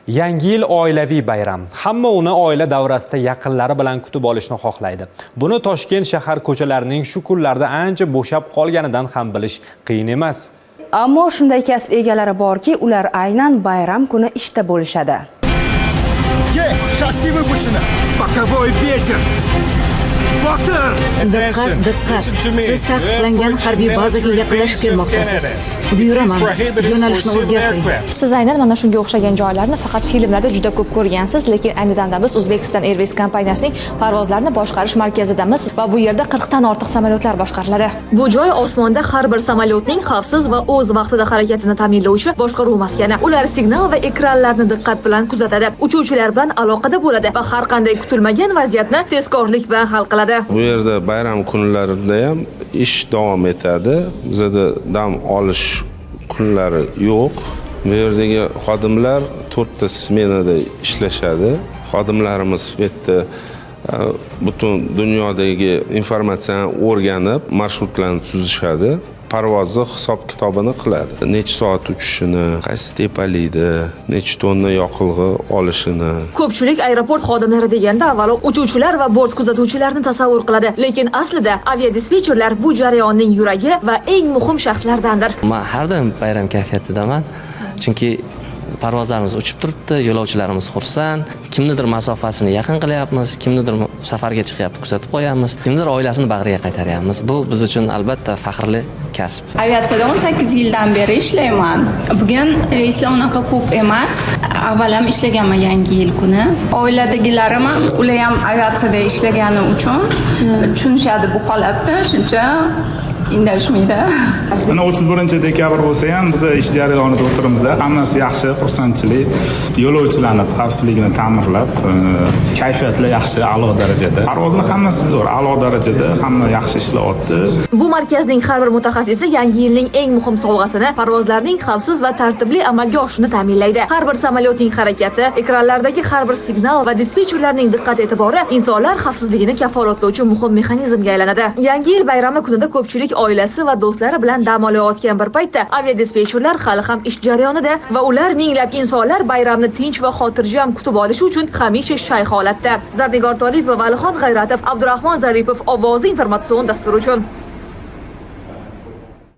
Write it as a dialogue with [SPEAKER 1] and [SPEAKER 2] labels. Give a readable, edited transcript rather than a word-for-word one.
[SPEAKER 1] Yangi yil oilaviy bayram. Hamma uni oila davrasida yaqinlari bilan kutib olishni xohlaydi. Buni Toshkent shahar ko'chalarining shu kunlarda ancha bo'shab qolganidan ham bilish qiyin emas.
[SPEAKER 2] Ammo shunday kasb egalari borki, ular aynan bayram kuni ishda bo'lishadi.
[SPEAKER 3] Yes, shassi выпущено. Боковой ветер.
[SPEAKER 4] Diqqat. Siz taqiqlangan harbiy bazaga yaqinlashib kelmoqdasiz. Buyuraman, yo'nalishni o'zgartiring.
[SPEAKER 5] Siz aynan mana shunga o'xshagan joylarni faqat filmlarda juda ko'p ko'rgansiz, lekin ayni damda biz Uzbekistan Airways kompaniyasining parvozlarni boshqarish markazidamiz va bu yerda 40 dan ortiq samolyotlar boshqariladi. Bu joy osmonda har bir samolyotning xavfsiz va o'z vaqtida harakatini ta'minlovchi boshqaruv maskani. Ular signal va ekranlarni diqqat bilan kuzatadi, uchuvchilar bilan aloqada bo'ladi va har qanday kutilmagan vaziyatni tezkorlik bilan hal qiladi.
[SPEAKER 6] Bu yerda bayram kunlarida ham ish davom etadi. Bizda dam olish kunlari yo'q. Bu yerdagi xodimlar 4 ta smenada ishlashadi. Xodimlarimiz bu yerda butun dunyodagi informatsiyani o'rganib, marshrutlarni tuzishadi. Parvozni hisob-kitobini qiladi. Necha soat uchishini, qaysi tepalikda, necha tonna yoqilg'i olishini.
[SPEAKER 5] Ko'pchilik aeroport xodimlari deganda avvalo uchuvchilar va bort kuzatuvchilarni tasavvur qiladi, lekin aslida aviadispetcherlar bu jarayonning yuragi va eng muhim shaxslardandir.
[SPEAKER 7] Men har doim bayram kayfiyatidaman. Chunki parvozlarimiz uchib turibdi, yo'lovchilarimiz xursand, kimnidir masofasini yaqin qilyapmiz, kimnidir safarga chiqyapti, kuzatib qo'yamiz, kimnidir oilasini bag'riga qaytaryapmiz. Bu biz uchun albatta faxrli kasb.
[SPEAKER 8] Aviatsiyada 18 yildan beri ishlayman. Bugun reyslar unaqa ko'p emas. Avval ham ishlaganman yangi yil kuni. Oiladagilarim ham ular ham aviatsiyada ishlagani uchun tushunishadi bu holatni, shuncha indashmaydi.
[SPEAKER 9] Mana 31-dekabr bo'lsa ham biz ish jarayonida o'tiribmiz. Hammasi yaxshi, xursandchilik, yo'lovchilarning xavfsizligini ta'minlab, kayfiyatlar yaxshi, a'lo darajada. Parvozlar hammasi zo'r, a'lo darajada, hamma yaxshi ishlayapti.
[SPEAKER 5] Bu markazning har bir mutaxassisi yangi yilning eng muhim sovg'asini parvozlarning xavfsiz va tartibli amalga oshishini ta'minlaydi. Har bir samolyotning harakati, ekranlardagi har bir signal va dispetcherlarning diqqat e'tibori insonlar xavfsizligini kafolatlovchi muhim mexanizmga aylanadi. Yangi yil bayrami kunida ko'pchilik oilasi va do'stlari bilan dam olayotgan bir paytda aviadispetcherlar hali ham ish jarayonida va ular minglab insonlar bayramni tinch va xotirjam kutib olishi uchun hamisha shay holatda. Zarnigor Tolipova, Valixon G'ayratov, Abdurahmon Zaripov, Ovozi informatsion dasturi uchun.